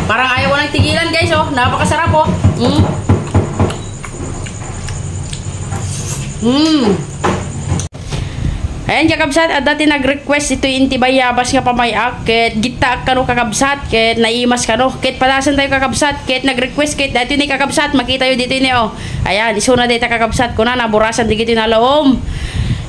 Parang ayaw ko nang tigilan guys, oh. Napakasarap, oh. Ayan kakabsat, at dati nag-request ito yung intibayabas nga pamayak, ket gita ka no kakabsat, ket naimas ka no, ket padasan tayo kakabsat, ket nag-request, ket dati ni kakabsat, makita yun dito ni oh. Ayan, iso na dito kakabsat, kuna naburasan digito na loom.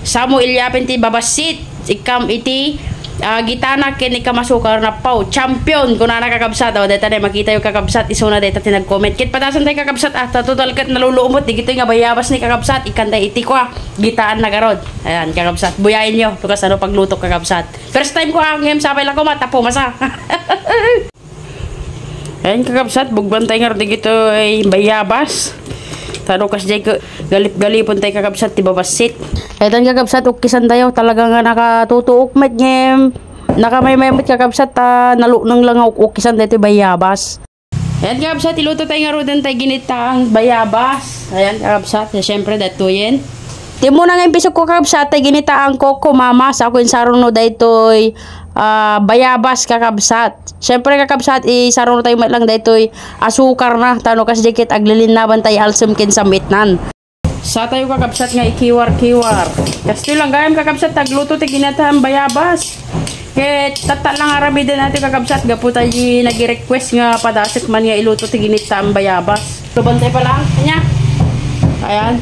Samo ilyapin ti babasit, ikam iti gitana ken ikamasukar na pau champion kuna nakakabsat o deta na makita yung kakabsat iso na deta tinag-comment kit patasan tayo kakabsat total kat naluluumot di gito nga bayabas ni kakabsat ikanda iti ko gitaan na garod. Ayan kakabsat buyain nyo tukas ano pagluto kakabsat first time ko ngem sapay lang ko matapo masa. Ayan kakabsat bugbantay nga di gito ay bayabas tano kas jay galip-galipon tayo kakabsat ti babasit. Etan kakabsat ukisan tayo talaga nga nakatutuok met ngem nakamaymay-met kakabsat nalunang lang ukisan tayo bayabas. Ayan kakabsat iluto tayo nga rodan tayo ginitang bayabas. Ayan kakabsat syempre datuyin di mo na nga impisok ko kakabsat tayo ginitaang koko mama sa ako yung saruno daytoy bayabas kakabsat. Syempre kakabsat isaruno tayo lang daytoy asukar na tano kas dikit aglilinaban tayo alsem ken samitnan. Sa tayo kakabsat nga ikiwar-kiwar. Kasi lang gayam kakabsat tagluto tayo ginataang bayabas. Ket tata lang arabi din natin kakabsat gapo tayo nag-request nga padasik man nga iluto tayo ginataang bayabas. Lubantay pa lang kanya. Ayan.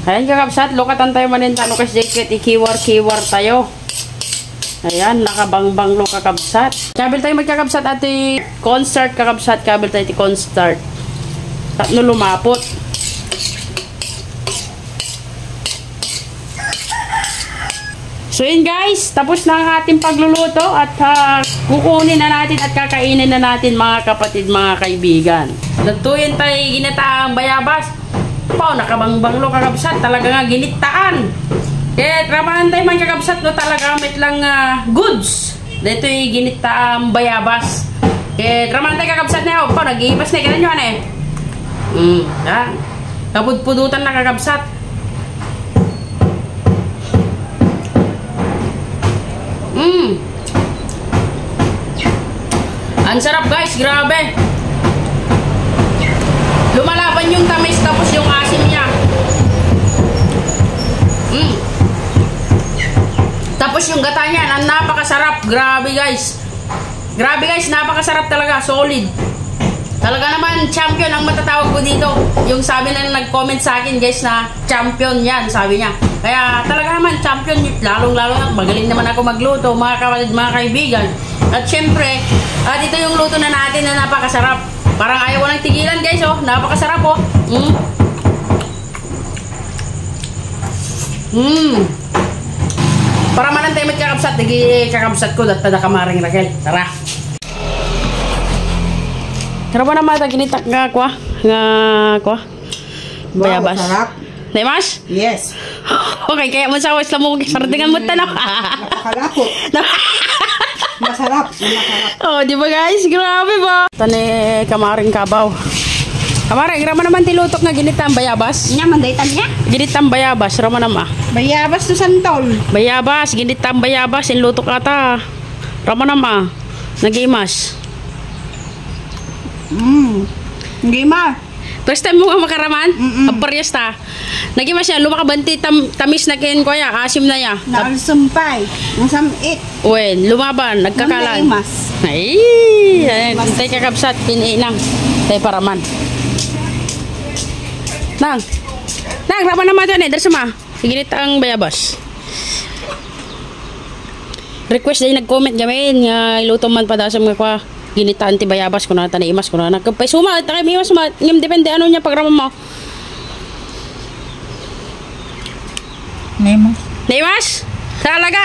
Ayan kakabsat, lokatan tayo manin tano kasi jacket, ikiwar-kiwar tayo. Ayan, nakabangbang lo kakabsat. Kabil tayo magkakabsat ati concert kakabsat, kabil tayo iti concert. Tatlo lumapot. So yun guys, tapos na ang ating pagluluto at kukunin na natin at kakainin na natin mga kapatid, mga kaibigan. Natuyin tayo ginataang bayabas. Pao, nakabangbang lo kakabsat, talaga nga ginitaan. Kaya ramahan tayo man kakabsat no talaga met lang goods. Dito yung ginitaang bayabas. Kaya ramahan tayo kakabsat na yun. Pao, nag-iibas na kanan nyo ano eh. Kapudpudutan na kakabsat. Ang sarap guys, grabe. Lumalaban yung tamis tapos yung asim niya. Tapos yung gata niya, napakasarap. Grabe guys. Grabe guys, napakasarap talaga, solid. Talaga naman champion ang matatawag ko dito. Yung sabi na nag-comment sa akin guys na champion yan, sabi niya. Kaya talaga naman champion, lalong-lalo na magaling naman ako magluto, mga kapatid, mga kaibigan. At syempre, ito yung luto na natin na napakasarap. Parang ayaw ko nang tigilan guys, oh. Napakasarap, oh. Para manantay magkakabsat, nagi kakabsat ko dat pada kamaring Raquel. Tara. Tara pa naman ginita nga kwa bayabas. Sarap. Naimas? Yes. Okay, kaya masawas lang mo sartingan mo tanong. Napakalapot. Masarap. Oh, di ba guys? Grabe ba? Tani kamaring kabaw. Kamaring, rama naman tilutok nga ginitang bayabas. Nya mandaitan niya. Ginitang bayabas, rama naman. Bayabas to santol. Bayabas, ginitang bayabas, inlutok ata. Rama naman. Nagimas. Gima. First time mo nga makaraman? Aparyas ta. Nagimas siya, lumakabanti tamis na kin kuya, asim na ya. Nagsumpay. Nasamit. Uwen, lumaban, nagkakalan. Naimas. Ay, tay kakabsat, piniinang. Tay paraman. Nang, raman naman dyan eh, dari sama. Ginit ang bayabas. Request din nag-comment gamin, nga iluto man padasam nga kwa. Ginitaan ti bayabas, kung na imas, kung na nagkapay. Sumat, takay imas, sumat. Ngayon, depende ano niya pagraman mo. Naimas. Naimas? Talaga?